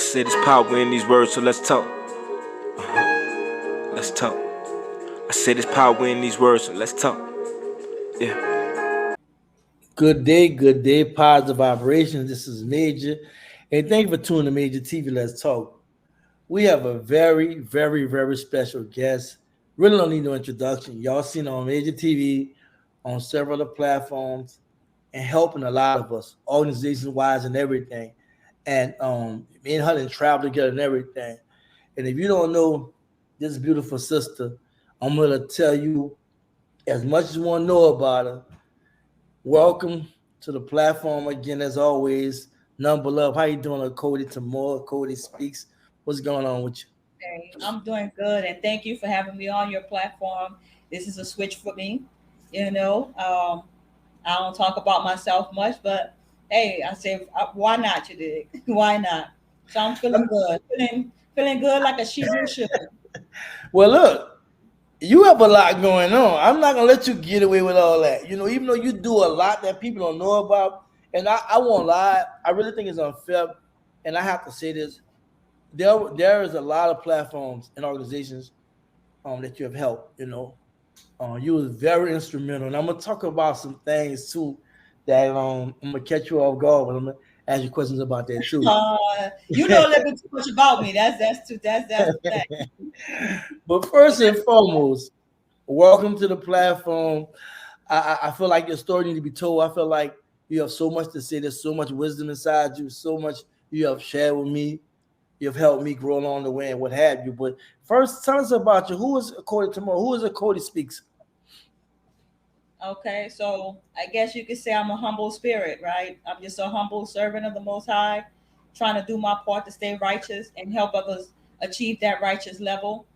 said there's power in these words, so let's talk. Let's talk. I said there's power in these words, so let's talk. Yeah. Good day, positive vibrations. This is Major, and thank you for tuning to Major TV. Let's talk. We have a very special guest. Really don't need no introduction. Y'all seen on Major TV, on several other platforms, and helping a lot of us, organization wise and everything. And me and her done travel together and everything. And if you don't know this beautiful sister, I'm gonna tell you as much as you want to know about her. Welcome to the platform again, as always. Number love. How you doing, Cody? Tomorrow, Cody speaks. What's going on with you? Hey, I'm doing good, and thank you for having me on your platform. This is a switch for me. You know, I don't talk about myself much, but hey, I say, why not? You dig? Why not? So I'm feeling good, feeling good like a Sheba should. Well, look, you have a lot going on. I'm not gonna let you get away with all that. Even though you do a lot that people don't know about, and I won't lie, I really think it's unfair, and I have to say this. There is a lot of platforms and organizations that you have helped. You was very instrumental, and I'm gonna talk about some things too that I'm gonna catch you off guard, but I'm gonna ask you questions about that too. You know a little bit too much about me. That's that. But first and foremost, welcome to the platform. I feel like your story needs to be told. I feel like you have so much to say. There's so much wisdom inside you. So much you have shared with me. You've helped me grow along the way and what have you. But first, tell us about you. Who is Achoti tomorrow? Who is Achoti speaks? Okay, so I guess you could say I'm a humble spirit, right? I'm just a humble servant of the Most High, trying to do my part to stay righteous and help others achieve that righteous level.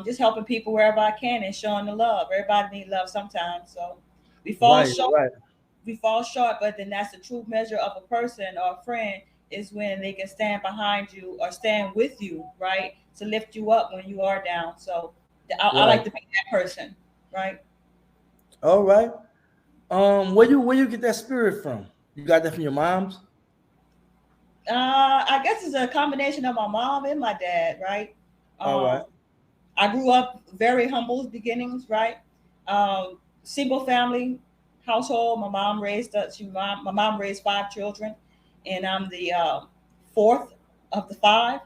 Just helping people wherever I can and showing the love. Everybody needs love sometimes, so we fall Right, short. right. We fall short, but then that's the true measure of a person or a friend is when they can stand behind you or stand with you, right, to lift you up when you are down. So I Right. like to be that person, right? All right. Where you get that spirit from? You got that from your mom's? I guess it's a combination of my mom and my dad, right? All right. Um, I grew up very humble beginnings, right? Single family household. My mom raised five children, and I'm the fourth of the five.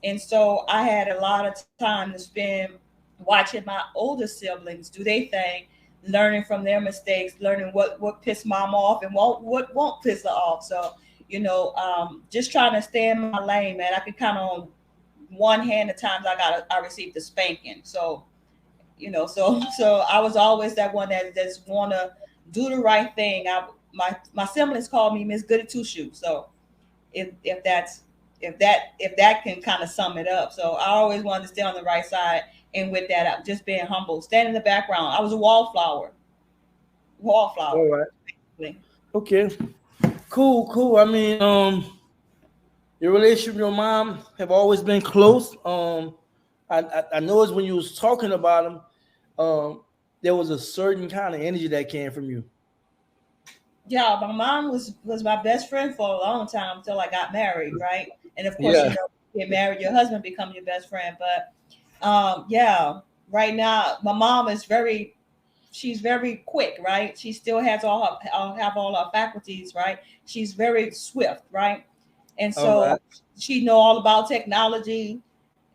And so I had a lot of time to spend watching my older siblings do their thing, learning from their mistakes, learning what pissed mom off and what won't piss her off. So just trying to stay in my lane, man. I could count on one hand the times I received a spanking. So so I was always that one that's wanna do the right thing. My siblings called me Miss Goody Two Shoes. So if that's if that can kind of sum it up. So I always wanted to stay on the right side, and with that, I'm just being humble, stand in the background. I was a All wallflower. right. Okay. Cool. I mean, your relationship with your mom have always been close. I know it's when you was talking about him, there was a certain kind of energy that came from you. Yeah, my mom was my best friend for a long time until I got married, right? And of course, Yeah. get married, your husband become your best friend. But yeah, right now my mom is she's very quick, right? She still has have all her faculties, right? She's very swift, right? And All right. so she know all about technology,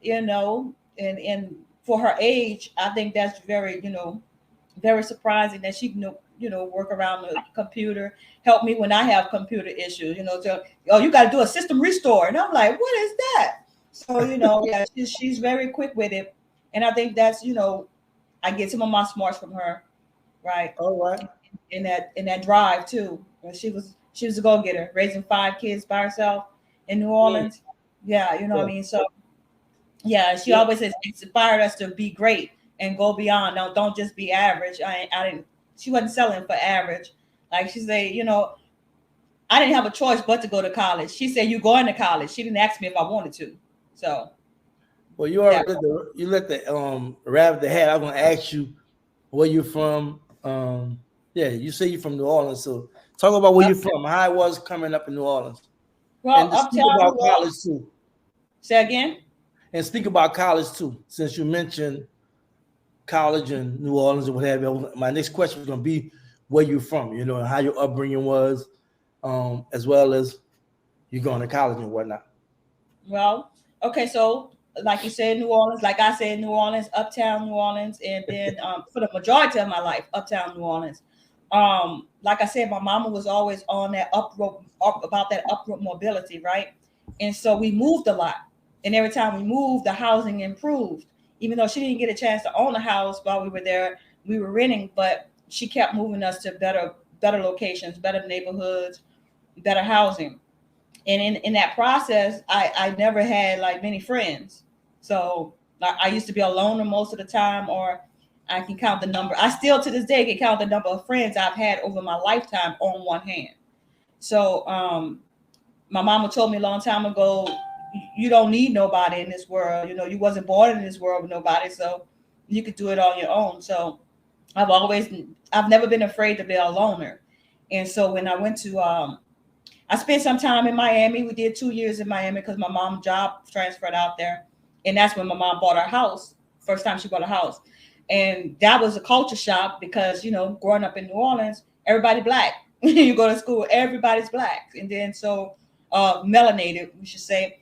and for her age, I think that's very, very surprising that she can work around the computer, help me when I have computer issues. So you got to do a system restore, and I'm like, what is that? So yeah, she's very quick with it, and I think that's I get some of my smarts from her, right? All right. In that drive too. She was a go getter, raising five kids by herself in New Mm, Orleans. Yeah, you know what I yeah. mean. So yeah, she Yeah. always has inspired us to be great and go beyond. No, don't just be average. I didn't. She wasn't selling for average. Like she said, I didn't have a choice but to go to college. She said, "You going to college?" She didn't ask me if I wanted to. So Well, you yeah, already let the rabbit the hat. I'm gonna ask you where you're from. Yeah, you say you're from New Orleans, so talk about where up, you're from, how it was coming up in New Orleans, well, and to speak uptown about New Orleans. college too. Say again. And speak about college too, since you mentioned college in New Orleans and what have you. My next question was going to be where you're from, you know, and how your upbringing was, as well as you going to college and whatnot. Well, okay, so like you said, New Orleans, like I said, New Orleans, uptown New Orleans, and then for the majority of my life, uptown New Orleans. Like I said, my mama was always on that about that upward mobility, right? And so we moved a lot, and every time we moved, the housing improved. Even though she didn't get a chance to own a house while we were there, we were renting, but she kept moving us to better locations, better neighborhoods, better housing. And in that process, I never had like many friends. So like, I used to be a loner most of the time, or I can count the number. I still to this day can count the number of friends I've had over my lifetime on one hand. So my mama told me a long time ago, you don't need nobody in this world. You know, you wasn't born in this world with nobody, so you could do it on your own. So I've always, I've never been afraid to be a loner. And so when I went to I spent some time in Miami. We did 2 years in Miami because my mom's job transferred out there. And that's when my mom bought her house. First time she bought a house. And that was a culture shock because, you know, growing up in New Orleans, everybody black. You go to school, everybody's black. And then so melanated, we should say.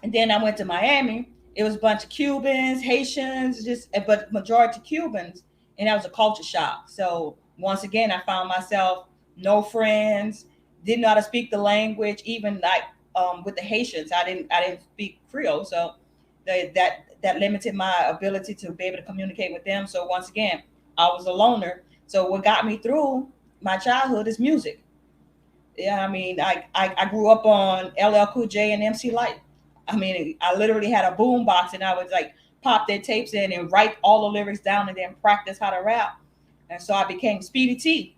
And then I went to Miami. It was a bunch of Cubans, Haitians, but majority Cubans. And that was a culture shock. So once again, I found myself no friends, didn't know how to speak the language. Even like with the Haitians, I didn't speak Creole, so that limited my ability to be able to communicate with them. So once again, I was a loner. So what got me through my childhood is music. Yeah, I mean, I grew up on LL Cool J and MC Light. I mean, I literally had a boom box and I would like pop their tapes in and write all the lyrics down and then practice how to rap. And so I became Speedy T,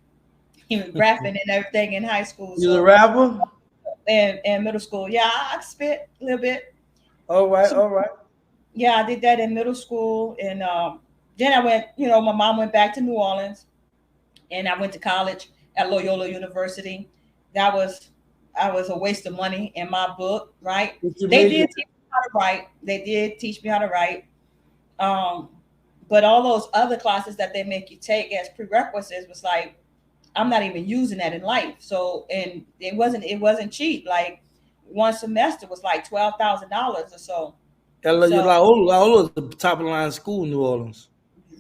rapping and everything in high school. You a So rapper? and middle school, yeah, I spit a little bit. All right, So all right. yeah, I did that in middle school, and then I went. You know, my mom went back to New Orleans, and I went to college at Loyola University. That was I was a waste of money in my book, right? What's your They major? did teach me how to write. They did teach me how to write. Um, but all those other classes that they make you take as prerequisites was like I'm not even using that in life. So and it wasn't cheap. Like one semester was like $12,000 or so. So La Ola is the top of the line school in New Orleans.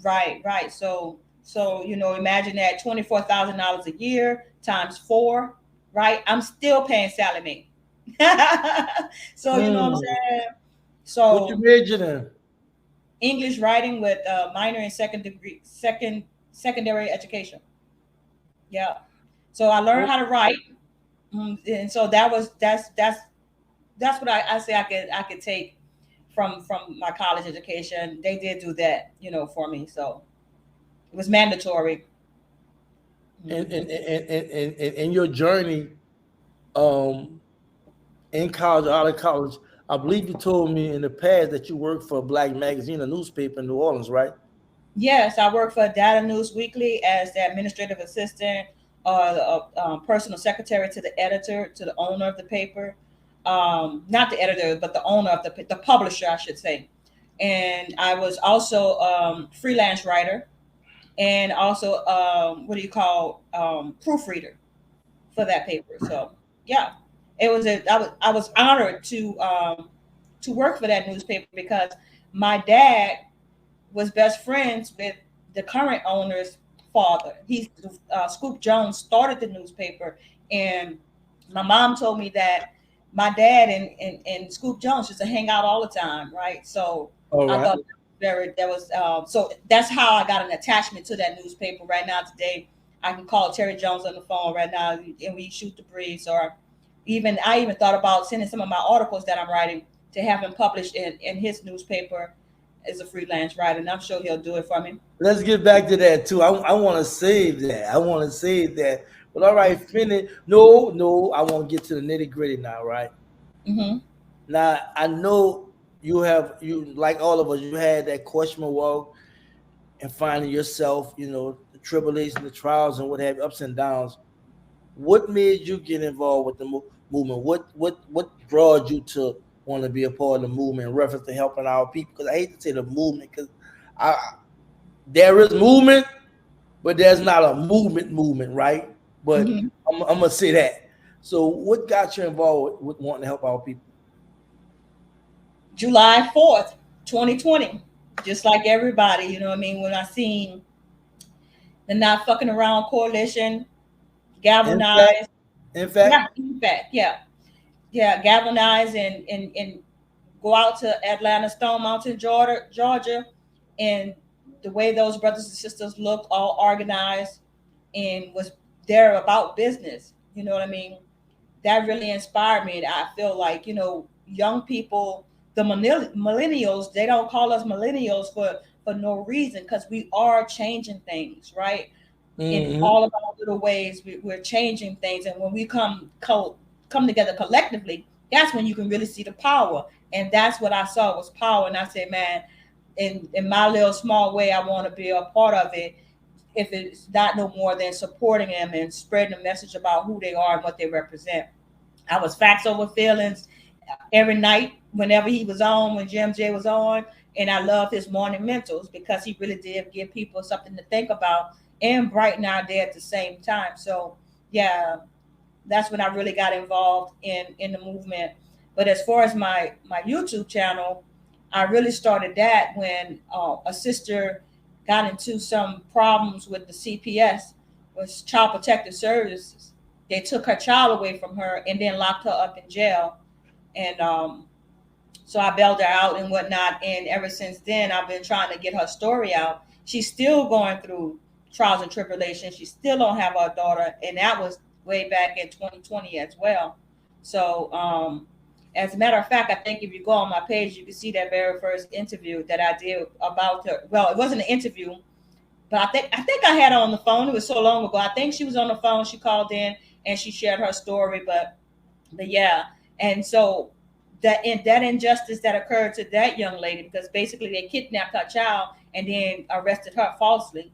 right. So imagine that $24,000 a year times four, right? I'm still paying Salome. So you know what I'm Hmm. saying. What you So major in? English writing with a minor in secondary education. Yeah. So I learned how to write. And so that's what I say I could take from my college education. They did do that, for me. So it was mandatory. And Hmm. in your journey, um, in college, out of college, I believe you told me in the past that you worked for a black magazine, a newspaper in New Orleans, right? Yes, I work for Data News Weekly as the administrative assistant or the personal secretary to the editor, to the owner of the paper. Not the editor, but the owner of the publisher, I should say. And I was also freelance writer and also what do you call proofreader for that paper. So yeah, I was honored to work for that newspaper because my dad was best friends with the current owner's father. Scoop Jones started the newspaper, and my mom told me that my dad and Scoop Jones used to hang out all the time, right? So All I right. thought that was so that's how I got an attachment to that newspaper. Right now, today, I can call Terry Jones on the phone right now, and we shoot the breeze. Or I even thought about sending some of my articles that I'm writing to have him published in his newspaper as a freelance writer, and I'm sure he'll do it for me. Let's get back to that too. I want to save that. I want to save that. But all right, finish. No, no, I want to get to the nitty gritty now, right? Hmm. Now I know you like all of us. You had that questionable walk and finding yourself. You know the tribulations, the trials, and what have you, ups and downs. What made you get involved with the movement? What brought you to want to be a part of the movement in reference to helping our people. Because I hate to say the movement, because there is movement, but there's not a movement, right? But Mhm. I'm gonna say that. So, what got you involved with wanting to help our people? July 4th, 2020. Just like everybody, you know what I mean? When I seen the Not Fucking Around Coalition In fact, galvanize, in fact, yeah, in fact, yeah, yeah, galvanize and go out to Atlanta, Stone Mountain, Georgia, and the way those brothers and sisters looked, all organized, and was there about business. You know what I mean? That really inspired me. And I feel like, young people, the millennials, they don't call us millennials for no reason, because we are changing things, right? In mm-hmm. all of our little ways, we're changing things. And when we come together collectively, that's when you can really see the power. And that's what I saw was power. And I said, man, in my little small way, I want to be a part of it. If it's not no more than supporting them and spreading a message about who they are and what they represent. I was facts over feelings every night whenever he was on, when Jim J was on. And I love his morning mentals because he really did give people something to think about and brighten our day at the same time. So yeah, that's when I really got involved in the movement. But as far as my YouTube channel, I really started that when a sister got into some problems with the CPS, was Child Protective Services. They took her child away from her and then locked her up in jail. And so I bailed her out and whatnot. And ever since then, I've been trying to get her story out. She's still going through trials and tribulations. She still don't have her daughter, and that was way back in 2020 as well. So, as a matter of fact, I think if you go on my page, you can see that very first interview that I did about her. Well, it wasn't an interview, but I think I had her on the phone. It was so long ago. I think she was on the phone. She called in and she shared her story. But yeah, and so that injustice that occurred to that young lady, because basically they kidnapped her child and then arrested her falsely,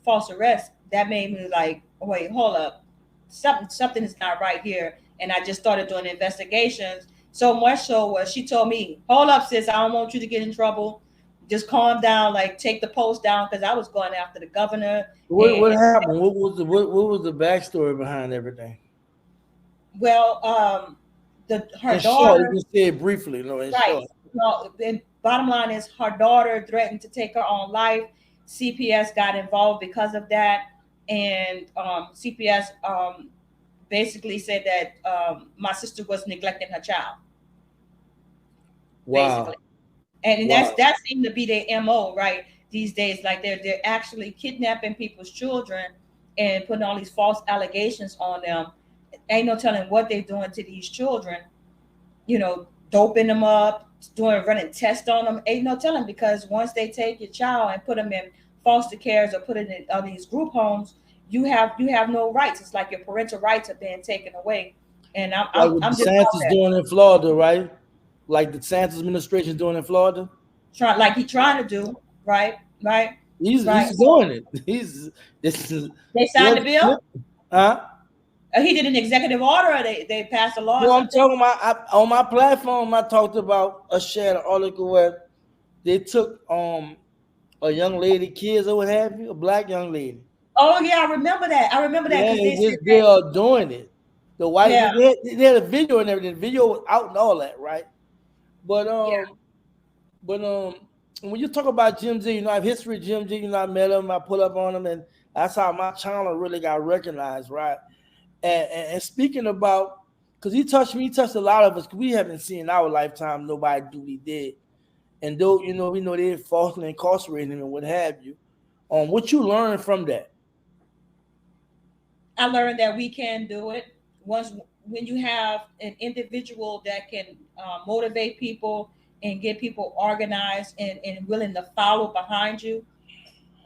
false arrest. That made me like, wait, hold up, something is not right here. And I just started doing investigations. So much so where she told me, hold up, sis, I don't want you to get in trouble. Just calm down, like take the post down, because I was going after the governor. What And happened? What was the backstory behind everything? well, her In short, you daughter. can say it briefly. No, in Right. short. Well, the bottom line is her daughter threatened to take her own life. CPS got involved because of that, and CPS basically said that my sister was neglecting her child, Wow, basically, and wow. that seemed to be their MO right these days. Like they're actually kidnapping people's children and putting all these false allegations on them. Ain't no telling what they're doing to these children, doping them up, running tests on them. Ain't no telling, because once they take your child and put them in foster cares or put it in these group homes, you have no rights. It's like your parental rights are being taken away. And I'm Like I'm, what I'm just out DeSantis there doing in Florida, right? Like the DeSantis administration doing in Florida. trying, like he trying to do, right, right, right. He's doing it. He's this is They signed there's the bill. huh? He did an executive order, or they passed a law or No, I'm something. talking about on my platform. I talked about a shared article where they took a young lady, kids or what have you, a black young lady. Oh yeah, I remember that. I remember that Yeah, because they said they that. are doing it. The white Yeah, they had a video and everything. The video was out and all that, right? But yeah. but when you talk about Jim Z, I have history of Jim Z. I met him, I put up on him, and that's how my channel really got recognized, right? And speaking about, because he touched a lot of us, because we haven't seen in our lifetime nobody do what he did. And though we know they falsely incarcerated him and what have you. What you learned from that? I learned that we can do it once when you have an individual that can motivate people and get people organized and willing to follow behind you.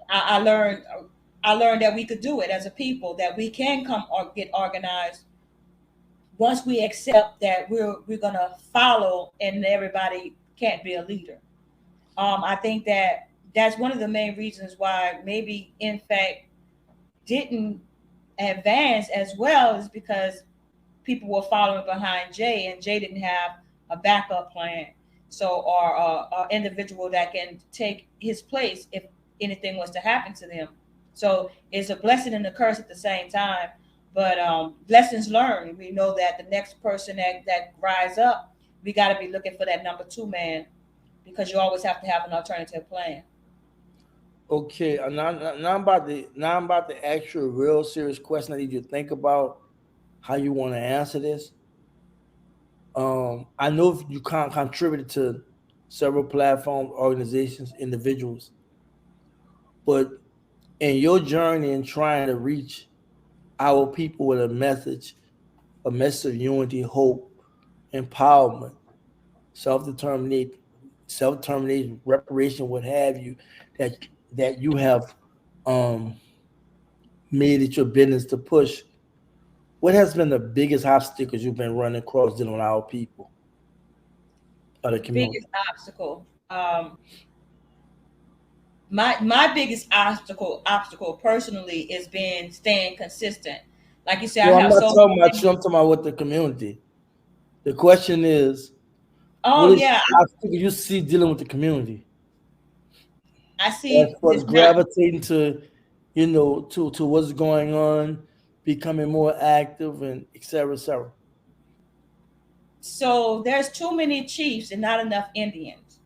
I learned that we could do it as a people, that we can come or get organized once we accept that we're gonna follow and everybody can't be a leader. I think that that's one of the main reasons why maybe in fact didn't advance as well, is because people were following behind Jay, and Jay didn't have a backup plan, so or a individual that can take his place if anything was to happen to them. So it's a blessing and a curse at the same time. But lessons learned. We know that the next person that rise up, we got to be looking for that number two man, because you always have to have an alternative plan. Okay, now I'm about to ask you a real serious question. I need you to think about how you want to answer this. I know you can't contribute to several platforms, organizations, individuals, but in your journey in trying to reach our people with a message of unity, hope, empowerment, self-determination, self-determination, reparation, what have you, that that you have um, made it your business to push. What has been the biggest obstacles you've been running across dealing with our people of the Biggest community? obstacle. My biggest obstacle personally is been staying consistent. Like you said, I No, I'm have not so talking about many. you. I'm talking about with the community. The question is, what Oh is yeah, the obstacle you see dealing with the community I as see far as this not. gravitating to, to what's going on, becoming more active, and et cetera, et cetera. So there's too many chiefs and not enough Indians.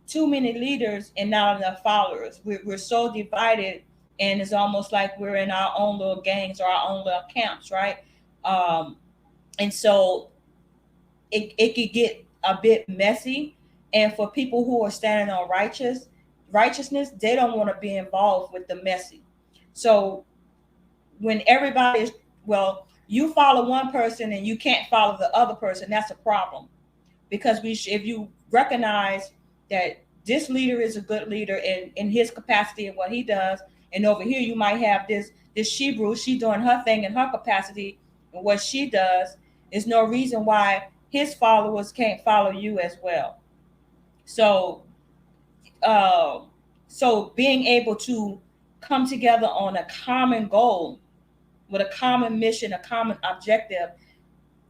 Too many leaders and not enough followers. We're so divided, and it's almost like we're in our own little gangs or our own little camps, right? Um, and so it could get a bit messy. And for people who are standing on righteousness, they don't want to be involved with the messy. So when everybody is, well, you follow one person and you can't follow the other person, that's a problem. Because if you recognize that this leader is a good leader in his capacity and what he does, and over here you might have this Shebrew, she doing her thing in her capacity and what she does, there's no reason why his followers can't follow you as well. So uh, so being able to come together on a common goal with a common mission, a common objective,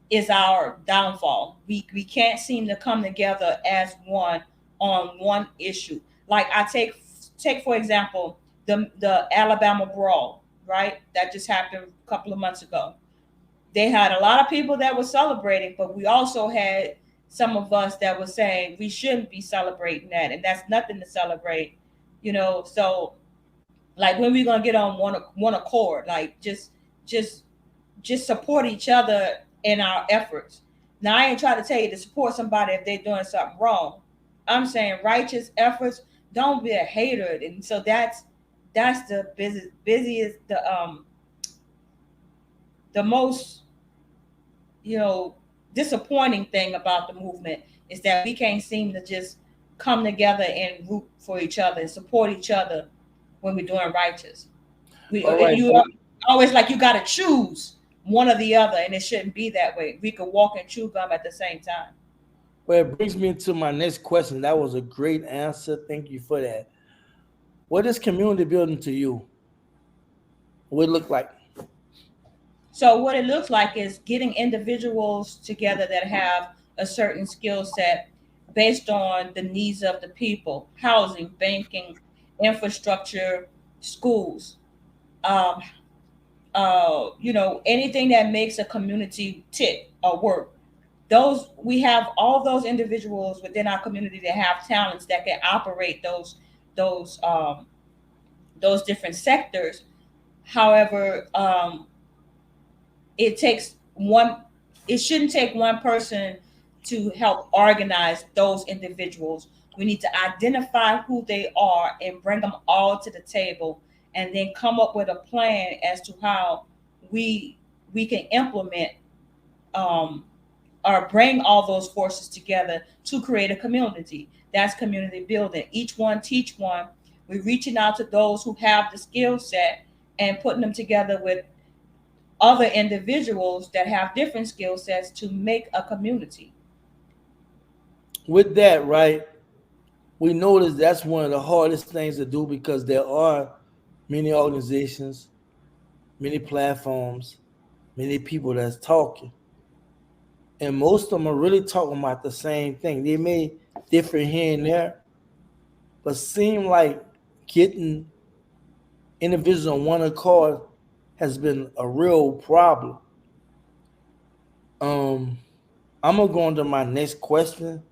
is our downfall. We can't seem to come together as one on one issue. Like I take for example the Alabama brawl, right? That just happened a couple of months ago. They had a lot of people that were celebrating, but we also had some of us that were saying we shouldn't be celebrating that, and that's nothing to celebrate, you know. So like when we gonna get on one accord, like just just support each other in our efforts. Now, I ain't trying to tell you to support somebody if they're doing something wrong. I'm saying righteous efforts. Don't be a hater, and so that's the busiest the most you know disappointing thing about the movement is that we can't seem to just come together and root for each other and support each other when we're doing righteous. We All right, you but always like you got to choose one or the other, and it shouldn't be that way. We could walk and chew gum at the same time. well, it brings me to my next question. That was a great answer. Thank you for that. What is community building to you? What it look like? So what it looks like is getting individuals together that have a certain skill set based on the needs of the people: housing, banking, infrastructure, schools. Um, anything that makes a community tick or work. Those we have all those individuals within our community that have talents that can operate those um, those different sectors. However, it takes one. It shouldn't take one person to help organize those individuals. We need to identify who they are and bring them all to the table, and then come up with a plan as to how we we can implement um, or bring all those forces together to create a community. That's community building. Each one teach one. We're reaching out to those who have the skill set and putting them together with other individuals that have different skill sets to make a community. With that, right? We notice that's one of the hardest things to do because there are many organizations, many platforms, many people that's talking. and most of them are really talking about the same thing. They may differ here and there, but seem like getting individuals on one accord has been a real problem. Um, I'm gonna go on to my next question,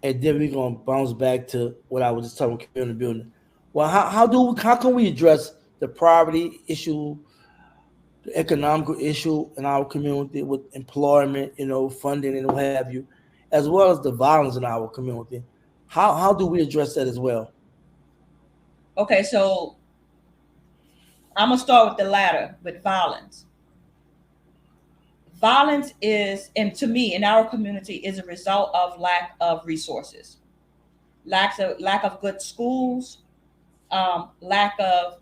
and then we're gonna bounce back to what I was just talking about community building. Well, how can we address the poverty issue, the economical issue in our community with employment, funding and what have you, as well as the violence in our community? How do we address that as well? Okay, so I'm gonna start with the latter, with violence. Violence is, and to me, in our community, is a result of lack of resources, lack of good schools, lack of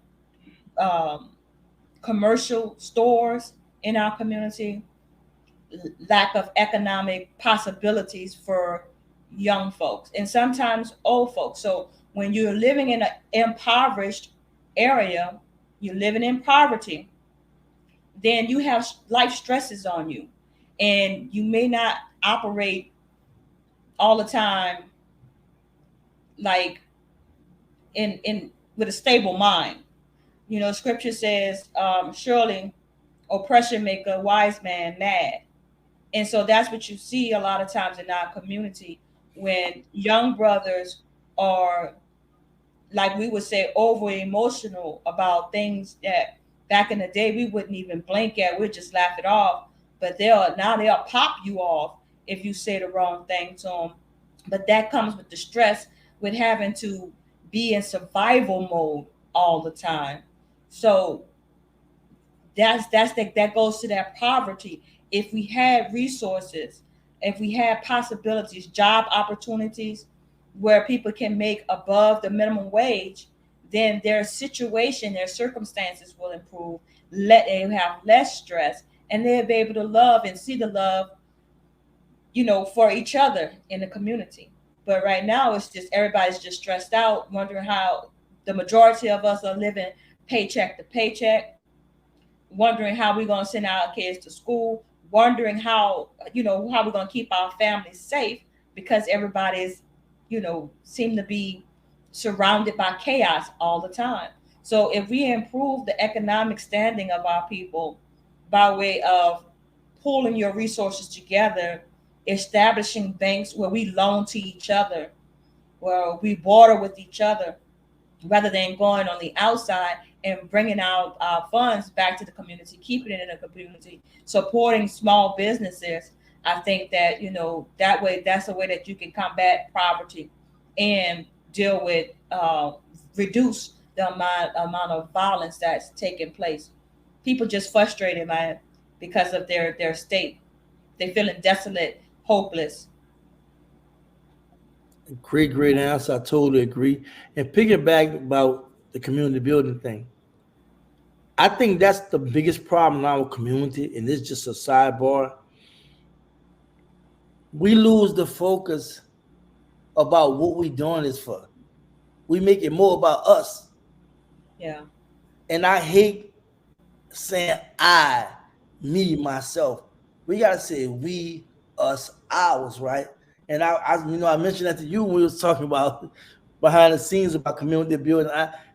um, commercial stores in our community, lack of economic possibilities for young folks and sometimes old folks. So when you're living in an impoverished area, you're living in poverty, then you have life stresses on you, and you may not operate all the time like in with a stable mind. Scripture says, surely oppression make a wise man mad. And so that's what you see a lot of times in our community, when young brothers are, like we would say, over emotional about things that back in the day we wouldn't even blink at. We'd just laugh it off. But they'll pop you off if you say the wrong thing to them. But that comes with the stress, with having to be in survival mode all the time. So that goes to that poverty. If we had resources, if we had possibilities, job opportunities where people can make above the minimum wage, then their situation, their circumstances will improve. They have less stress, and they'll be able to love and see the love, for each other in the community. But right now, it's just everybody's just stressed out, wondering how the majority of us are living paycheck to paycheck, wondering how we're going to send our kids to school, wondering how we're going to keep our families safe, because everybody's, seem to be surrounded by chaos all the time. So if we improve the economic standing of our people by way of pooling your resources together, establishing banks where we loan to each other, where we border with each other, rather than going on the outside and bringing out funds back to the community, keeping it in the community, supporting small businesses. I think that, that's a way that you can combat poverty and deal with, reduce the amount of violence that's taking place. People just frustrated, man, because of their state. They feeling desolate, hopeless. Great answer. I totally agree. And picking back about the community building thing, I think that's the biggest problem in our community, and it's just a sidebar. We lose the focus about what we doing this for. We make it more about us. Yeah. And I hate saying I, me, myself. We gotta say we, us, ours, right? And I mentioned that to you when we was talking about behind the scenes about community building.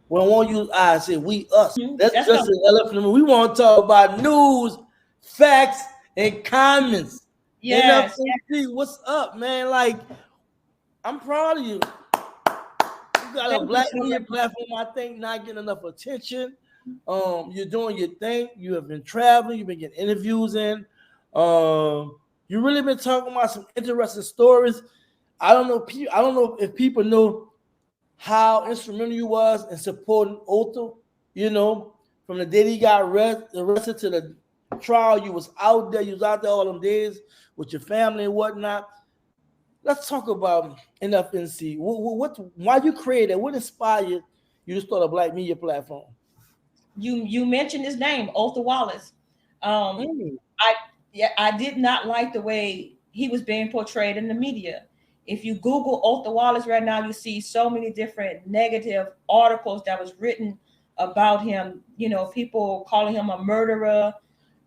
When I won't use I say we, us. That's That's just what. an elephant in the room. We want to talk about news, facts, and comments. Yes. NFNC, what's up, man? Like, I'm proud of you. You got a Thank you black so media very much. platform, I think, not getting enough attention. You're doing your thing. You have been traveling. You've been getting interviews in. You really been talking about some interesting stories. I don't know. I don't know if people know how instrumental you was in supporting Otto. From the day he got arrested to the trial, you was out there. You was out there all them days with your family and whatnot. Let's talk about NFNC. Why you created? What inspired you to start a black media platform? You mentioned his name, Otha Wallace. Um, Mm. I Yeah, I did not like the way he was being portrayed in the media. If you Google Otha Wallace right now, you see so many different negative articles that was written about him. People calling him a murderer.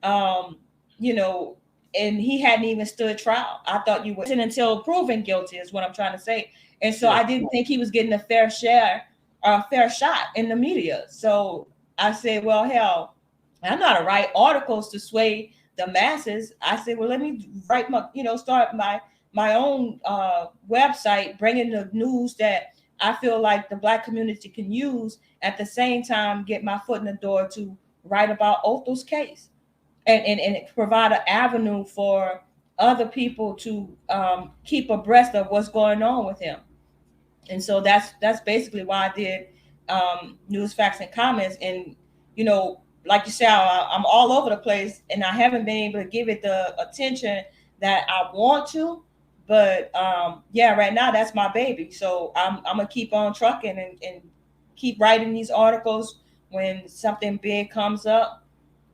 Um, you know, and he hadn't even stood trial. I thought you wasn't until proven guilty is what I'm trying to say. And so I didn't think he was getting a fair share or a fair shot in the media. So I said, well, hell, I'm not to write articles to sway the masses. I said, well, let me write my, start my own website, bringing the news that I feel like the Black community can use. At the same time, get my foot in the door to write about Otho's case, and provide an avenue for other people to keep abreast of what's going on with him. And so that's basically why I did news, facts, and comments. And like you said, I'm all over the place, and I haven't been able to give it the attention that I want to. But yeah, right now that's my baby. So I'm gonna keep on trucking and keep writing these articles when something big comes up,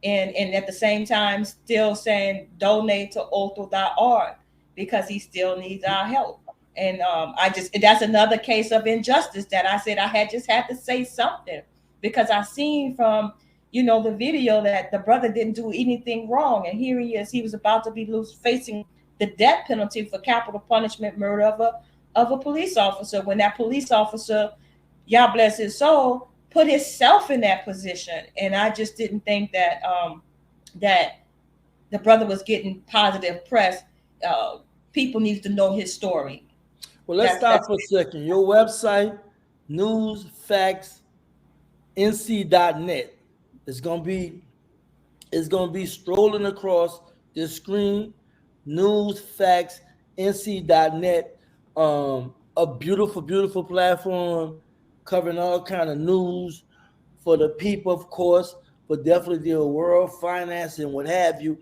and at the same time still saying donate to Otho.org because he still needs our help. And that's another case of injustice that I said I had to say something, because I seen from the video that the brother didn't do anything wrong, and here he is. He was about to be facing the death penalty for capital punishment murder of a police officer, when that police officer, Yah bless his soul, put himself in that position. And I just didn't think that that the brother was getting positive press. People need to know his story. Well, let's stop for a second. Your website, newsfactsnc.net. It's gonna be strolling across this screen. Newsfactsnc.net. A beautiful, beautiful platform covering all kind of news for the people, of course, but definitely the world, finance, and what have you.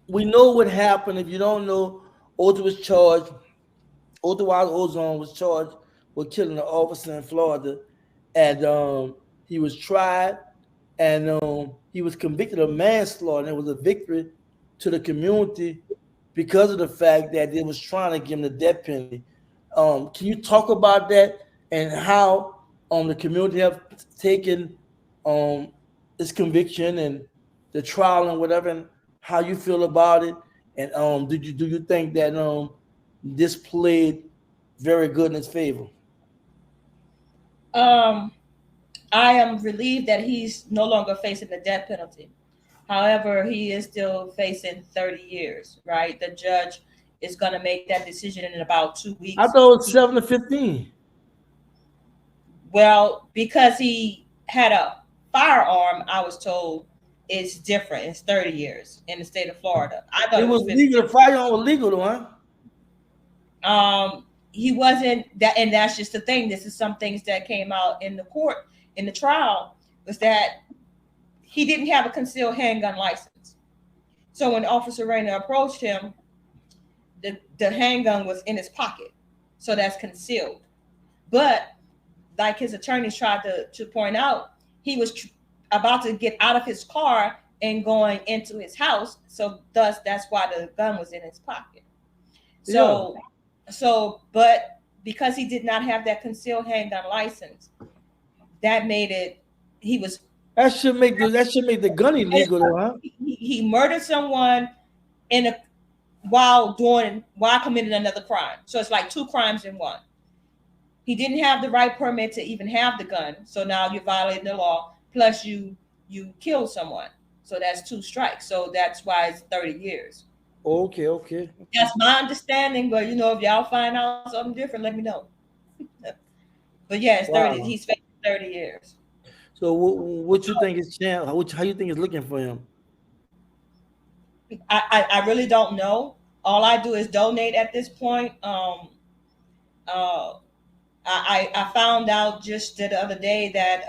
We know what happened. If you don't know, Otho was charged. Otho Ozone was charged with killing an officer in Florida, and he was tried, and he was convicted of manslaughter. And it was a victory to the community because of the fact that they was trying to give him the death penalty. Can you talk about that and how the community have taken this conviction and the trial and whatever, and how you feel about it? And do you think that this played very good in his favor? I am relieved that he's no longer facing the death penalty. However, he is still facing 30 years, right? The judge is going to make that decision in about 2 weeks. I thought it was 7 to 15. Well, because he had a firearm, I was told it's different. It's 30 years in the state of Florida. I thought it was legal. The firearm was legal, though, huh? He wasn't that, and that's just the thing. This is some things that came out in the court in the trial, was that he didn't have a concealed handgun license. So when Officer Rayner approached him, the handgun was in his pocket. So that's concealed. But like his attorneys tried to point out, he was about to get out of his car and going into his house. So thus, that's why the gun was in his pocket. But because he did not have that concealed handgun license, that made it, that should make the gun illegal, though, huh? He murdered someone while committing another crime. So it's like 2 crimes in one. He didn't have the right permit to even have the gun. So now you're violating the law. Plus you killed someone. So that's 2 strikes. So that's why it's 30 years. Okay. That's my understanding. But if y'all find out something different, let me know. But yeah, it's 30. Wow. He's facing 30 years. So what you think is how you think is looking for him? I really don't know. All I do is donate at this point. I found out just the other day that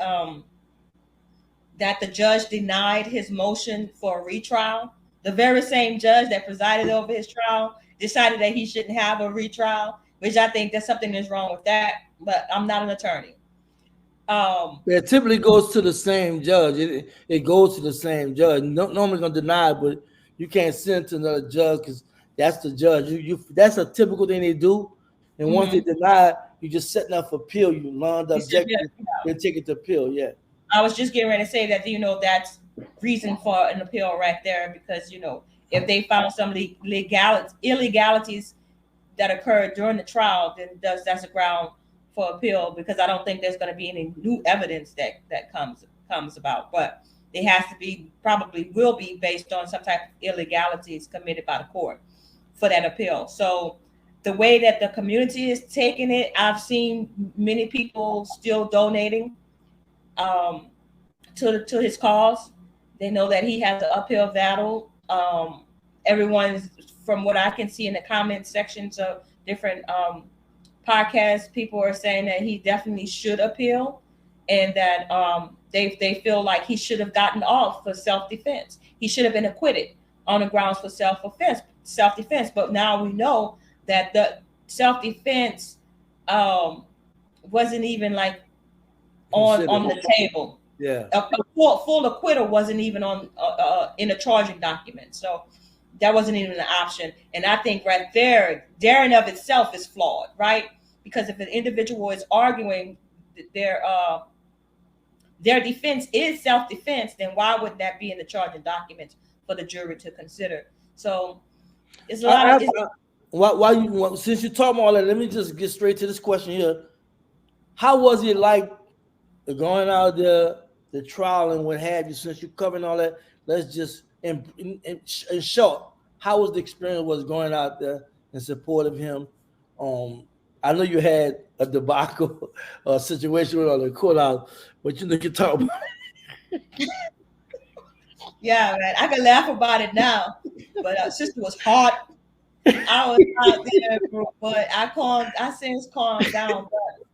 the judge denied his motion for a retrial. The very same judge that presided over his trial decided that he shouldn't have a retrial, which I think there's something that's wrong with that. But I'm not an attorney. It typically goes to the same judge. It goes to the same judge. Normally gonna deny it, but you can't send it to another judge because that's the judge. That's a typical thing they do. And once they deny it, you just setting up for appeal. You learn the objection, then take it to appeal. Yeah. I was just getting ready to say that, reason for an appeal right there, because if they found some illegalities that occurred during the trial, then that's a ground for appeal, because I don't think there's going to be any new evidence that comes about. But it has to be, probably will be, based on some type of illegalities committed by the court for that appeal. So the way that the community is taking it, I've seen many people still donating um, to his cause. They know that he has an uphill battle. Everyone's, from what I can see in the comment sections of different podcasts, people are saying that he definitely should appeal, and that they feel like he should have gotten off for self-defense. He should have been acquitted on the grounds for self-defense. But now we know that the self-defense wasn't even like on the table. Yeah, A full acquittal wasn't even on in a charging document. So that wasn't even an option. And I think right there, in of itself is flawed, right? Because if an individual is arguing their defense is self-defense, then why wouldn't that be in the charging documents for the jury to consider? So it's a lot of. Since you're talking all that, let me just get straight to this question here. How was it like going out there, the trial and what have you? Since you're covering all that, let's just in short, how was the experience was going out there in support of him? I know you had a debacle situation on the courthouse, but you can talk about it. Yeah, man, I can laugh about it now, but sister was hot. I was out there, but I since calmed down. But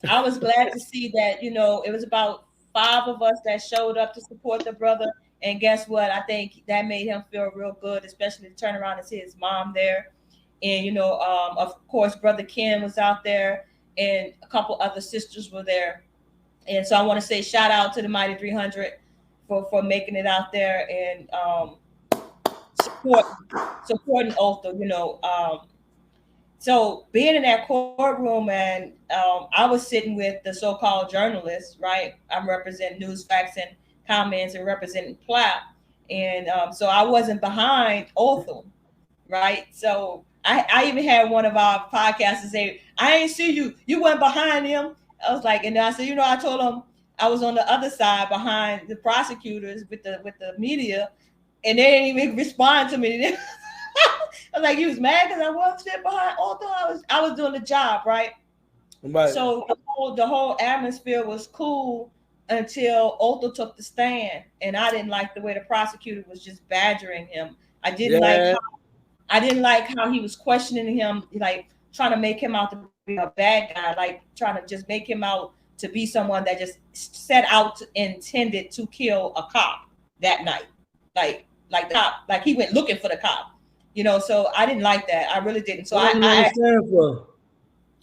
I was glad to see that, it was about 5 of us that showed up to support the brother. And guess what? I think that made him feel real good, especially to turn around and see his mom there. And, of course, Brother Ken was out there, and a couple other sisters were there. And so I want to say shout out to the Mighty 300 for making it out there and supporting Otho, So being in that courtroom, and I was sitting with the so-called journalists, right? I'm representing News, Facts, and Comments, and representing PLAP. And so I wasn't behind Otho, right? So I even had one of our podcasters say, I ain't see you. You went behind him. I was like, and I said, I told him I was on the other side behind the prosecutors with the media, and they didn't even respond to me. I was like, you was mad because I wasn't sitting behind Otho. I was doing the job, right? So the whole atmosphere was cool until Otho took the stand, and I didn't like the way the prosecutor was just badgering him. I didn't like how he was questioning him, like trying to make him out to be a bad guy, like trying to just make him out to be someone that just set out intended to kill a cop that night, like the cop, like he went looking for the cop, So I didn't like that. I really didn't. So I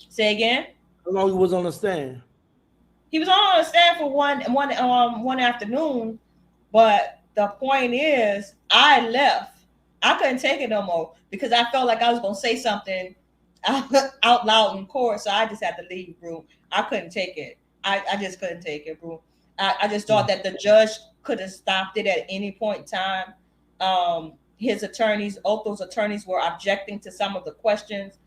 say again. How long he was on the stand? He was on the stand for one afternoon, but the point is, I left. I couldn't take it no more because I felt like I was gonna say something out loud in court, so I just had to leave, bro. I couldn't take it. I just couldn't take it, bro. I just thought that the judge could have stopped it at any point in time. His attorneys, Otho's attorneys, were objecting to some of the questions,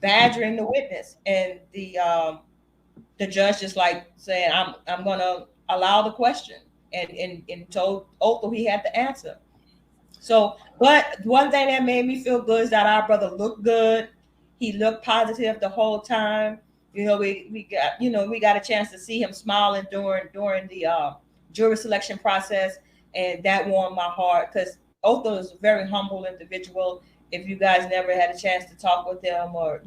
badgering the witness, and the judge just like saying, I'm gonna allow the question, and told Otho he had to answer. So, but one thing that made me feel good is that our brother looked good. He looked positive the whole time. We got a chance to see him smiling during the jury selection process, and that warmed my heart because Otho is a very humble individual. If you guys never had a chance to talk with him or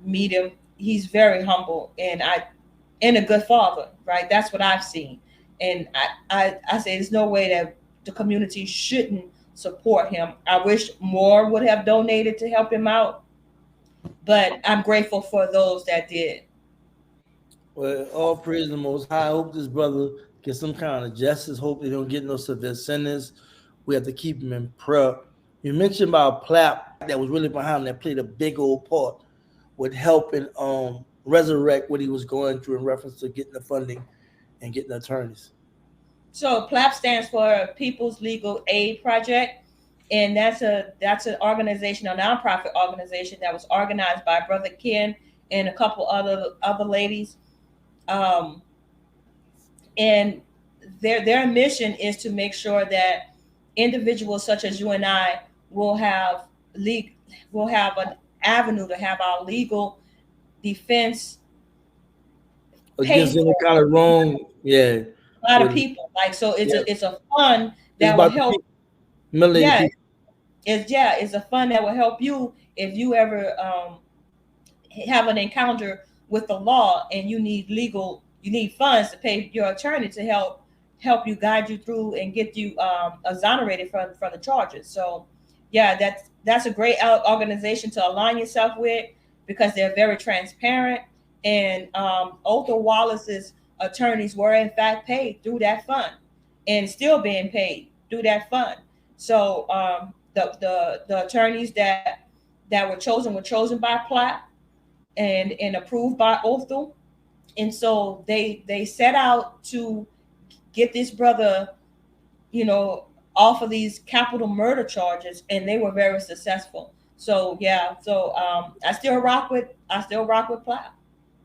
meet him, he's very humble and a good father, right? That's what I've seen, and I say there's no way that the community shouldn't support him. I wish more would have donated to help him out, but I'm grateful for those that did. Well, all praise the Most High. I hope this brother gets some kind of justice. Hope he don't get no severe sentence. We have to keep him in prayer. You mentioned about Platt that was really behind him, that played a big old part with helping resurrect what he was going through in reference to getting the funding and getting attorneys. So PLAP stands for People's Legal Aid Project, and that's an organization, a nonprofit organization that was organized by Brother Ken and a couple other ladies. Um, and their mission is to make sure that individuals such as you and I will have legal will have an avenue to have our legal defense Against paid any for kind of wrong, yeah. a lot of With people. Like so, yeah, it's a fund it's that will about the help. people, melanated Yeah, people. it's a fund that will help you if you ever have an encounter with the law and you need funds to pay your attorney to help you guide you through and get you exonerated from the charges. So yeah, that's a great organization to align yourself with because they're very transparent, and Otho Wallace's attorneys were in fact paid through that fund and still being paid through that fund. So the attorneys that were chosen by Platt and approved by Otho. And so they set out to get this brother, you know, off of these capital murder charges, and they were very successful. So yeah, so I still rock with Platt,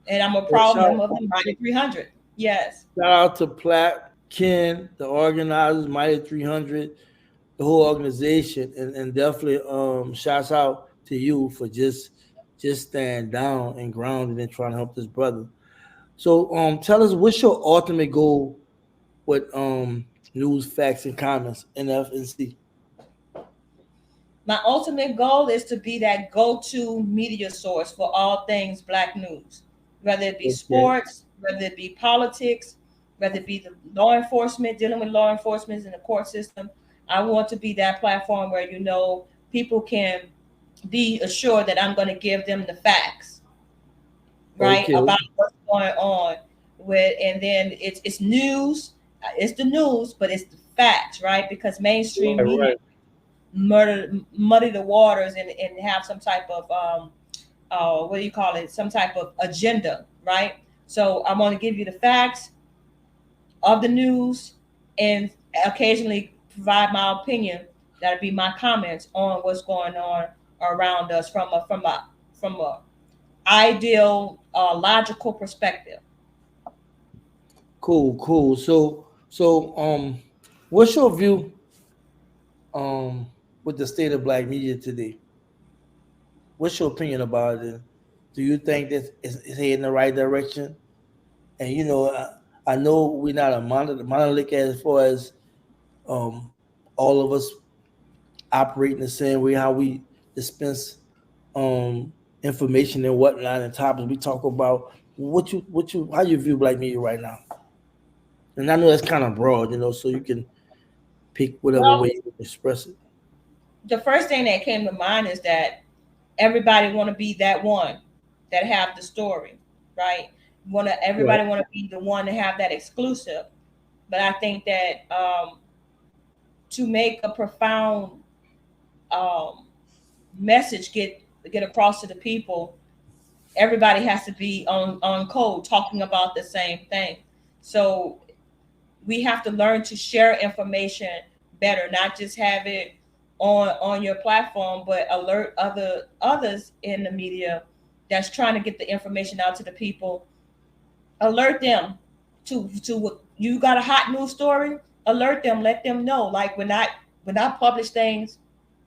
and I'm a Well, proud member of the Mighty 300. Yes. shout out to Platt, Ken, the organizers, Mighty 300, the whole organization, and definitely shouts out to you for just staying down and grounded and trying to help this brother. So tell us, what's your ultimate goal with news, facts, and comments, NFNC? My ultimate goal is to be that go-to media source for all things Black news, whether it be Okay. sports, whether it be politics, whether it be the law enforcement, dealing with law enforcement in the court system. I want to be that platform where people can be assured that I'm going to give them the facts, right, Okay. about what's going on with, and then it's news, it's the news, but it's the facts, right? Because mainstream Right, media right. muddy the waters and have some type of what do you call it? Some type of agenda, right? So I want to give you the facts of the news and occasionally provide my opinion. That'll be my comments on what's going on around us from a ideal logical perspective. Cool, cool. So what's your view with the state of black media today? What's your opinion about it? Do you think that it's heading in the right direction? And I know we're not a monolith as far as um, all of us operate in the same way how we dispense information and whatnot and topics we talk about. What you how you view black media right now? And I know that's kind of broad, so you can pick whatever Well, way you express it. the first thing that came to mind is that everybody want to be that one that have the story, right? Right. Everybody want to be the one to have that exclusive. But I think that to make a profound um, message get across to the people, everybody has to be on code talking about the same thing. So we have to learn to share information better, not just have it on your platform, but alert others in the media that's trying to get the information out to the people. Alert them to you got a hot news story. Alert them, let them know. Like when I publish things,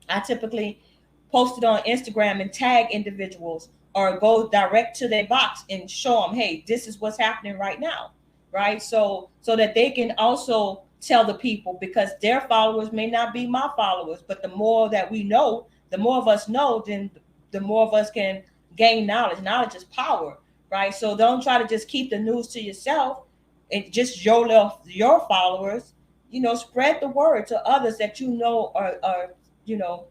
I typically post it on Instagram and tag individuals or go direct to their box and show them, hey, this is what's happening right now, right? So that they can also tell the people because their followers may not be my followers, but the more that we know, the more of us know, then the more of us can gain knowledge. Knowledge is power, right? So don't try to just keep the news to yourself and just your followers. Spread the word to others that are you know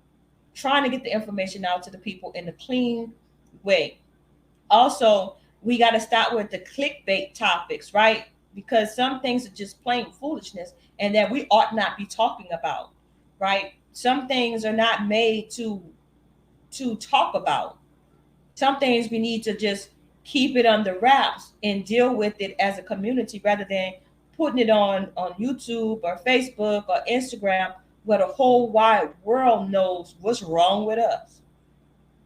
trying to get the information out to the people in a clean way. Also, we got to start with the clickbait topics, right? Because some things are just plain foolishness and that we ought not be talking about, right? Some things are not made to talk about. Some things we need to just keep it under wraps and deal with it as a community rather than putting it on YouTube or Facebook or Instagram where the whole wide world knows what's wrong with us,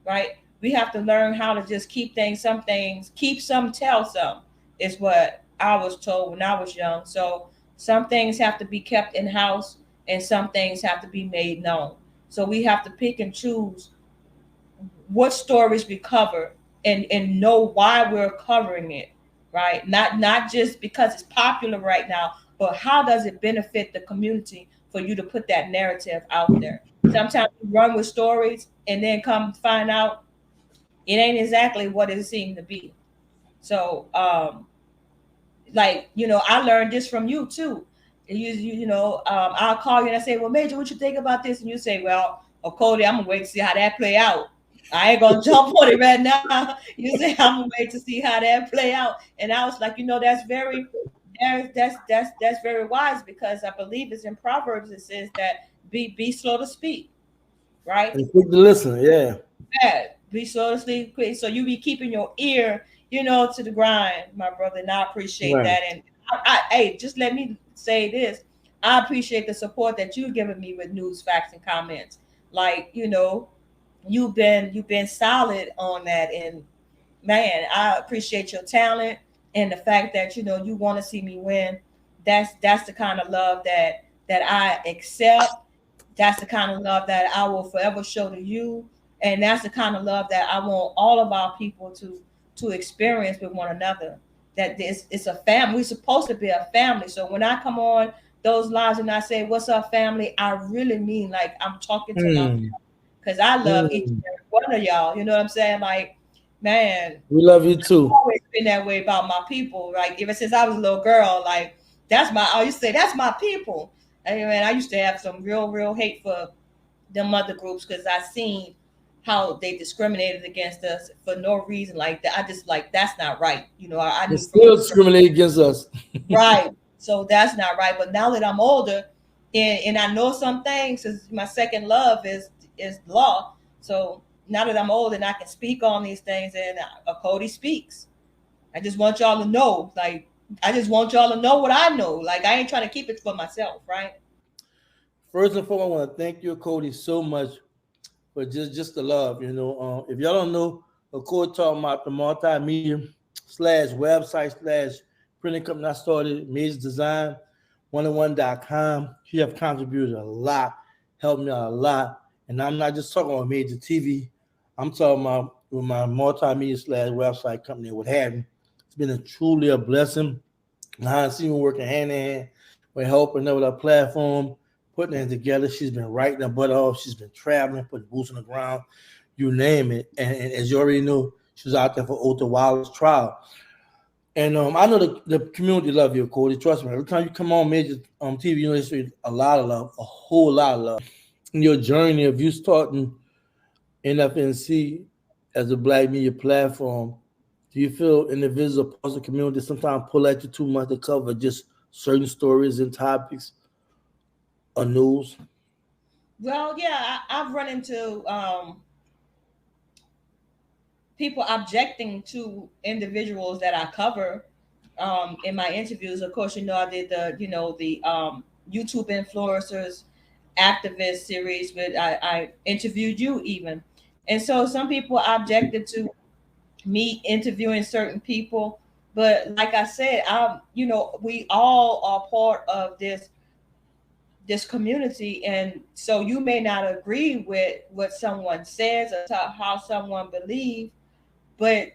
right? We have to learn how to just some things, keep some, tell some, is what I was told when I was young. So some things have to be kept in house and some things have to be made known. So we have to pick and choose what stories we cover and know why we're covering it, right? Not just because it's popular right now, but how does it benefit the community for you to put that narrative out there? Sometimes you run with stories and then come find out it ain't exactly what it seemed to be. So like, I learned this from you too. I'll call you and I say, well, Major, what you think about this? And you say, well, Cody, I'm gonna wait to see how that play out. I ain't gonna jump on it right now. You say I'm gonna wait to see how that play out. And I was like, that's very wise, because I believe it's in Proverbs. It says that be slow to speak, right? And quick to listen, yeah. Bad. Be slow to speak, quick. So you be keeping your ear, to the grind, my brother. And I appreciate Right. that. And hey, just let me say this. I appreciate the support that you've given me with news, facts, and comments. Like, you've been solid on that. And man, I appreciate your talent and the fact that you want to see me win. That's the kind of love that I accept. That's the kind of love that I will forever show to you, and that's the kind of love that I want all of our people to experience with one another. That it's a family. We're supposed to be a family. So when I come on those lives and I say, "What's up, family?" I really mean like I'm talking to my family, because I love each and every one of y'all. You know what I'm saying? Like, man, We love you I've too. always been that way about my people. Like ever since I was a little girl, like I used to say that's my people. And man, I used to have some real hate for them other groups because I seen how they discriminated against us for no reason like that. I just like that's not right. I They knew from a still discriminate against us. right. So that's not right. But now that I'm older and I know some things, because my second love is law. So now that I'm old and I can speak on these things, and Cody speaks. I just want y'all to know, like, I just want y'all to know what I know. Like, I ain't trying to keep it for myself, right? First and foremost, I want to thank you, Cody, so much for just the love. If y'all don't know, Cody talking about the multimedia slash website slash printing company I started, Major Design, 101.com. She have contributed a lot, helped me out a lot. And I'm not just talking about Major TV. I'm talking about with my multimedia slash website company, what have you. It's been truly a blessing. Behind the scenes working hand in hand with helping her with our platform, putting it together. She's been writing her butt off. She's been traveling, putting boots on the ground, you name it. And as you already know, she was out there for Otha Wilder's trial. And I know the community love you, Cody. Trust me. Every time you come on Major TV, there's a lot of love, a whole lot of love. In your journey of you starting NFNC as a Black media platform, do you feel individuals or parts of the community sometimes pull at you too much to cover just certain stories and topics or news? Well, yeah, I've run into people objecting to individuals that I cover in my interviews. Of course, I did the YouTube influencers activist series, but I interviewed you even. And so some people objected to me interviewing certain people. But like I said, we all are part of this community, and so you may not agree with what someone says or how someone believes, but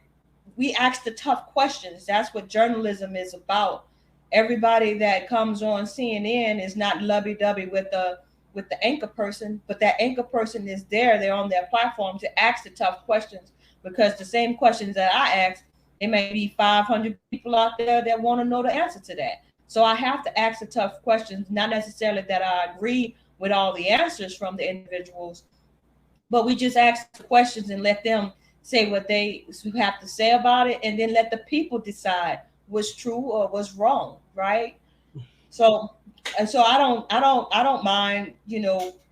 we ask the tough questions. That's what journalism is about. Everybody that comes on CNN is not lovey-dovey with the anchor person, but that anchor person is there. They're on their platform to ask the tough questions, because the same questions that I ask, there may be 500 people out there that want to know the answer to that. So I have to ask the tough questions, not necessarily that I agree with all the answers from the individuals, but we just ask the questions and let them say what they have to say about it, and then let the people decide what's true or what's wrong, right? So, and so I don't mind,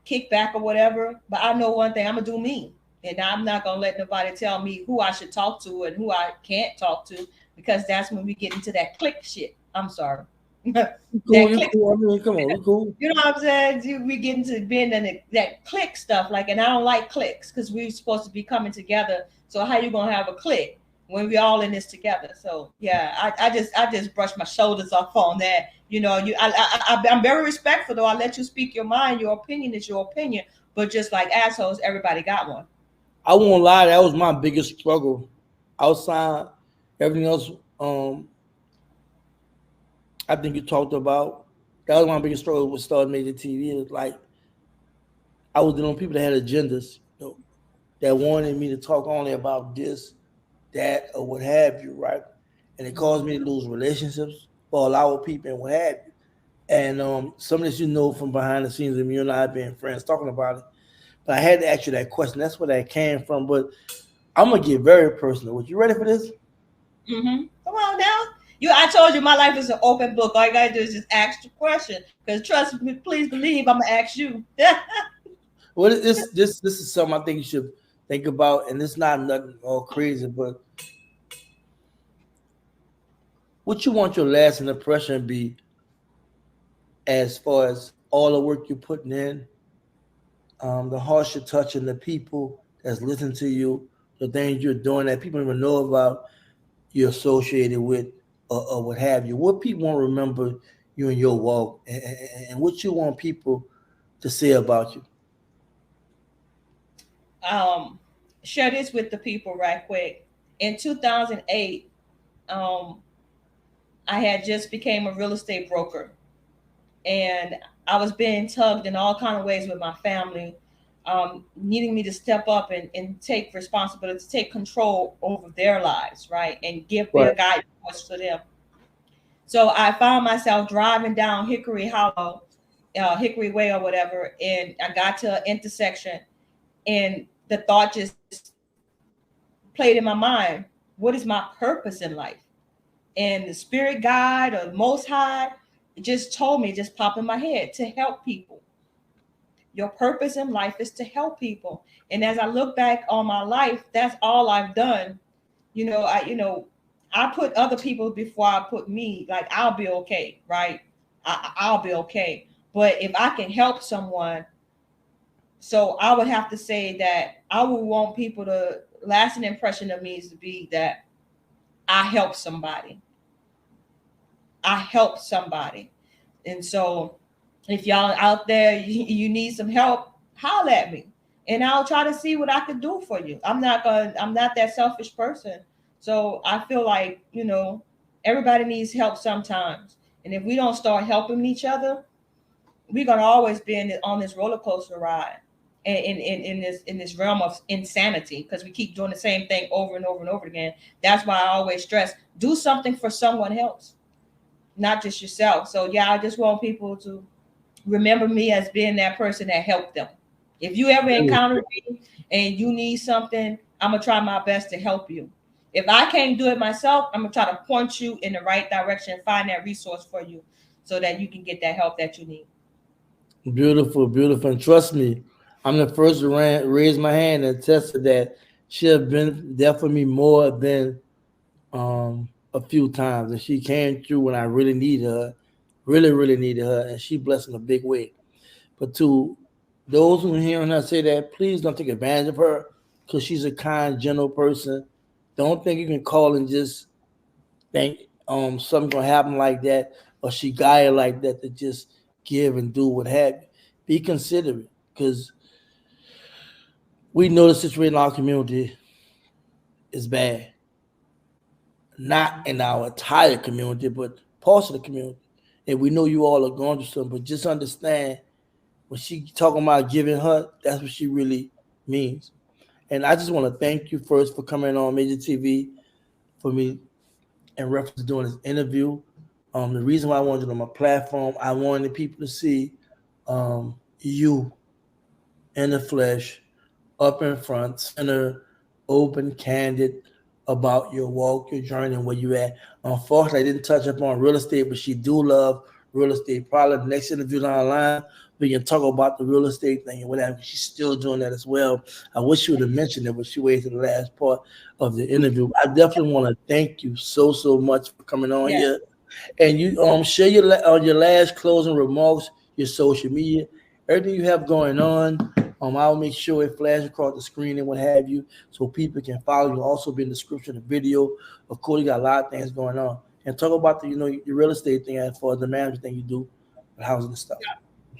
kickback or whatever. But I know one thing: I'm gonna do me, and I'm not gonna let nobody tell me who I should talk to and who I can't talk to, because that's when we get into that click shit. I'm sorry. You cool, that you click. cool. I mean, come on, we cool. You know what I'm saying? We get into being in that click stuff, like, and I don't like clicks because we're supposed to be coming together. So how you gonna have a click when we all in this together? So yeah, I just brush my shoulders off on that. You know, I'm very respectful though. I let you speak your mind. Your opinion is your opinion. But just like assholes, everybody got one. I won't lie, that was my biggest struggle. Outside everything else, I think you talked about. That was my biggest struggle with starting major TV. It was like I was dealing with people that had agendas, that wanted me to talk only about this, that, or what have you, right? And it caused me to lose relationships for a lot of people and what have you. And some of this you know from behind the scenes of you and I being friends talking about it. But I had to ask you that question. That's where that came from. But I'm gonna get very personal. Was you ready for this? Come on now. I told you my life is an open book. All you gotta do is just ask the question. Because trust me, please believe I'm gonna ask you. Well, this is something I think you should think about, and it's not nothing all crazy, but what you want your lasting impression be as far as all the work you're putting in, the hearts you're touching, the people that's listening to you, the things you're doing that people don't even know about, you're associated with, or what have you. What people want to remember you and your walk, and what you want people to say about you. um, Share this with the people right quick. In 2008, um, I had just became a real estate broker, and I was being tugged in all kind of ways with my family, needing me to step up and take responsibility, to take control over their lives, right, and be Right. a guidance to them. So I found myself driving down Hickory Hollow, Hickory Way or whatever, and I got to an intersection, and the thought just played in my mind: what is my purpose in life? And the spirit guide or the most high just told me, just popped in my head, to help people. Your purpose in life is to help people. And as I look back on my life, that's all I've done. I put other people before I put me. Like, I'll be okay, right? I'll be okay. But if I can help someone, so I would have to say that I would want people to lasting impression of me is to be that I help somebody. I help somebody. And so if y'all out there, you need some help, holler at me. And I'll try to see what I can do for you. I'm not that selfish person. So I feel like, everybody needs help sometimes. And if we don't start helping each other, we're gonna always be on this roller coaster ride, in this realm of insanity, because we keep doing the same thing over and over and over again. That's why I always stress: do something for someone else, not just yourself. So yeah, I just want people to remember me as being that person that helped them. If you ever encounter me and you need something, I'm gonna try my best to help you. If I can't do it myself, I'm gonna try to point you in the right direction and find that resource for you so that you can get that help that you need. Beautiful, beautiful. And trust me, I'm the first to raise my hand and attest to that. She has been there for me more than a few times. And she came through when I really needed her, really, really needed her. And she blessed in a big way. But to those who are hearing her say that, please don't take advantage of her, because she's a kind, gentle person. Don't think you can call and just think something gonna happen like that, or she got it like that, to just give and do what have you. Be considerate, because we know the situation in our community is bad. Not in our entire community, but parts of the community. And we know you all are going through something, but just understand, when she talking about giving her, that's what she really means. And I just want to thank you first for coming on Major TV for me in reference to doing this interview. The reason why I wanted you on my platform, I wanted people to see you in the flesh, up in front, center, open, candid about your walk, your journey, and where you at. Unfortunately, I didn't touch upon real estate, but she do love real estate. Probably the next interview down the line, we can talk about the real estate thing and whatever. She's still doing that as well. I wish you would have mentioned it, but she waited to the last part of the interview. I definitely want to thank you so much for coming on Yes. here. And you share your last closing remarks, your social media, everything you have going on. I'll make sure it flashes across the screen and what have you, so people can follow you. Also, be in the description of the video. Of course, you got a lot of things going on. And talk about the your real estate thing as far as the management thing you do, the housing and stuff.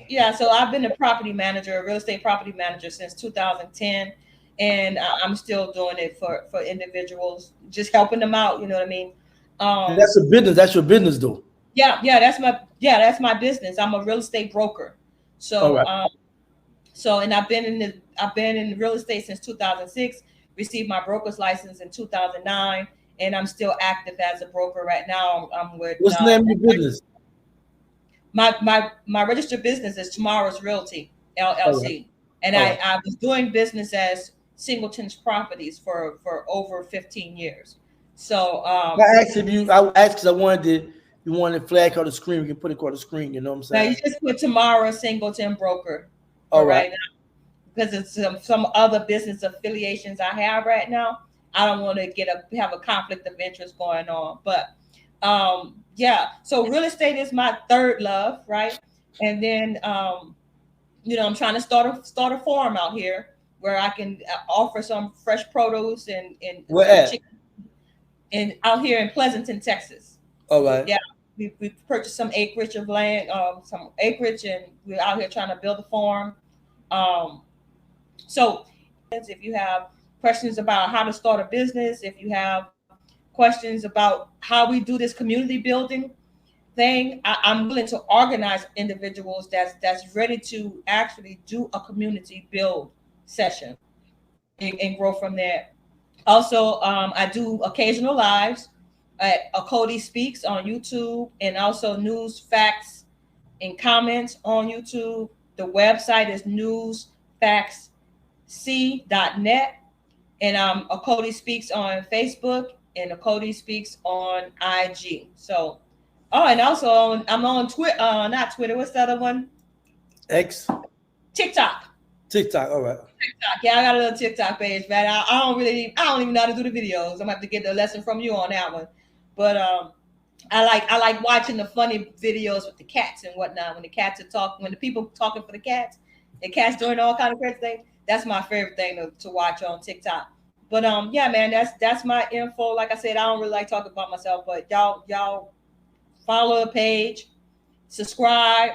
Yeah, so I've been a property manager, a real estate property manager since 2010, and I'm still doing it for individuals, just helping them out. You know what I mean? And Um, that's a business. That's your business, though. that's my business. I'm a real estate broker. All So right. and I've been in real estate since 2006. Received my broker's license in 2009, and I'm still active as a broker right now. I'm with What's the name of your business? my registered business is Tomorrow's Realty All right. LLC, and All right. I was doing business as Singleton's Properties for over 15 years. So I asked if you. I asked because I wanted to. You wanted to flag on the screen. We can put it on the screen. You know what I'm now you saying? just put Tomorrow Singleton Broker All for right. right now, because it's some other business affiliations I have right now. I don't want to have a conflict of interest going on, but yeah. So real estate is my third love, right? And then I'm trying to start a farm out here where I can offer some fresh produce and Where some at? chicken, and out here in Pleasanton, Texas. All right. Yeah, we purchased some acreage of land, and we're out here trying to build a farm. Um, so if you have questions about how to start a business, if you have questions about how we do this community building thing, I'm willing to organize individuals that's ready to actually do a community build session and grow from there. Also, I do occasional lives at Achoti Speaks on YouTube, and also news, facts, and comments on YouTube. The website is newsfactsc.net, and Achoti Speaks on Facebook and Achoti Speaks on IG. So, and also I'm on Twitter, not Twitter. What's the other one? X. TikTok. TikTok. All right. TikTok. Yeah, I got a little TikTok page, man. I don't even know how to do the videos. I'm gonna have to get the lesson from you on that one. But I like watching the funny videos with the cats and whatnot. When the cats are talking, when the people talking for the cats doing all kind of crazy things. That's my favorite thing to watch on TikTok. But yeah, man, that's my info. Like I said, I don't really like talking about myself, but y'all follow the page, subscribe,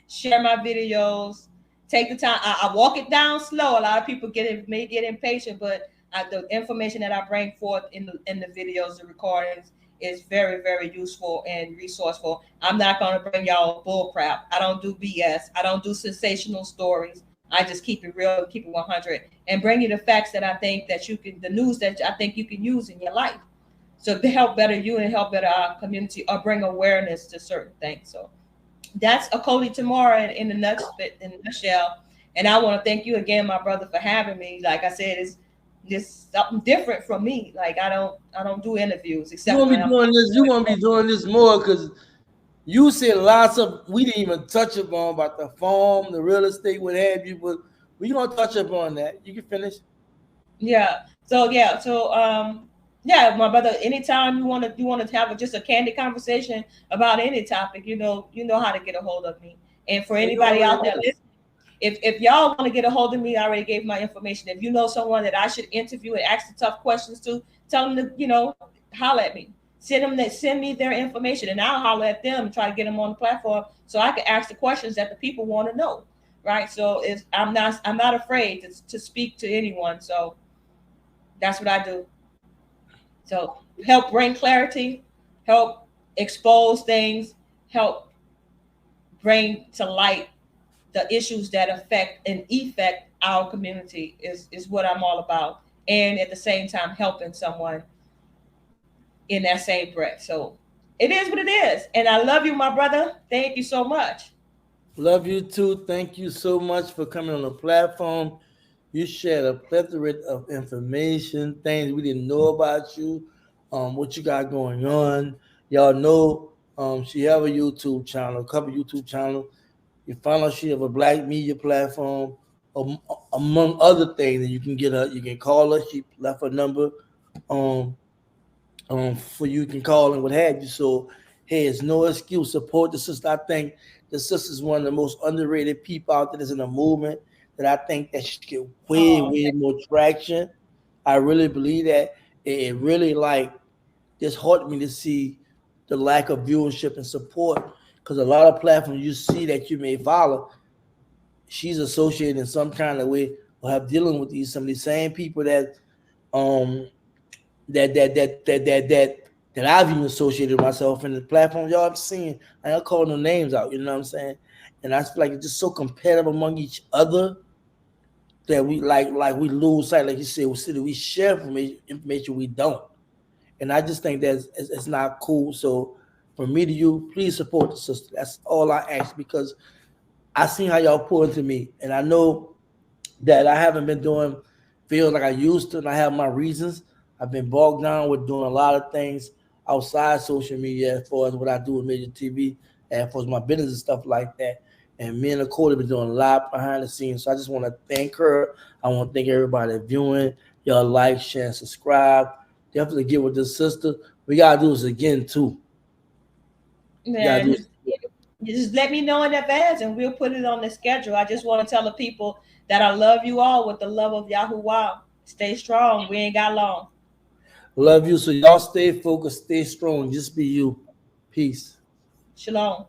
share my videos. Take the time. I walk it down slow. A lot of people may get impatient, but the information that I bring forth in the videos, the recordings, is very, very useful and resourceful. I'm not going to bring y'all bull crap. I don't do BS. I don't do sensational stories. I just keep it real, keep it 100, and bring you the facts that I think that the news that I think you can use in your life. So to help better you and help better our community, or bring awareness to certain things. So that's Achoti tomorrow in the nutshell. And I want to thank you again, my brother, for having me. Like I said, it's something different from me. Like I don't do interviews except You want to be doing this. You want to be doing this more because you said lots of. We didn't even touch upon about the farm, the real estate, what have you. But we gonna touch upon that. You can finish. Yeah. So yeah. So yeah, my brother. Anytime you want to have just a candid conversation about any topic, you know how to get a hold of me. And for anybody out there listening, if y'all want to get a hold of me, I already gave my information. If you know someone that I should interview and ask the tough questions to, tell them to holler at me. Send me their information, and I'll holler at them and try to get them on the platform so I can ask the questions that the people want to know. Right. So I'm not afraid to speak to anyone. So that's what I do. So help bring clarity, help expose things, help bring to light the issues that affect and effect our community is what I'm all about. And at the same time, helping someone in that same breath. So it is what it is. And I love you, my brother. Thank you so much. Love you too. Thank you so much for coming on the platform. You shared a plethora of information, things we didn't know about you, what you got going on. Y'all know she have a YouTube channel, a couple YouTube channels. You find out she have a black media platform, among other things. And you can get her, you can call her. She left her number for you can call and what have you. So Hey, it's no excuse. Support the sister. I think the sister is one of the most underrated people out there that's in the movement. That I think that should get way, Oh, way more traction. I really believe that. It really like just hurt me to see the lack of viewership and support because a lot of platforms you see that you may follow, she's associated in some kind of way or have dealing with these some of these same people that um that I've even associated myself in the platform y'all have seen. I don't call no names out, you know what I'm saying? And I feel like it's just so competitive among each other that we like we lose sight, like you said, we share information we don't. And I just think that it's not cool. So from me to you, please support the sister. That's all I ask because I seen how y'all pour into me, and I know that I haven't been doing feels like I used to, and I have my reasons. I've been bogged down with doing a lot of things outside social media as far as what I do with major TV and as far as my business and stuff like that. And me and Nicole have been doing a lot behind the scenes. So I just want to thank her. I want to thank everybody viewing. Y'all like, share, and subscribe. Definitely get with this sister. We gotta do this again too. We gotta man, do this. you just let me know in advance and we'll put it on the schedule. I just want to tell the people that I love you all with the love of Yahoo. Wow. Stay strong. We ain't got long. Love you. So y'all stay focused, stay strong. Just be you. Peace. Shalom.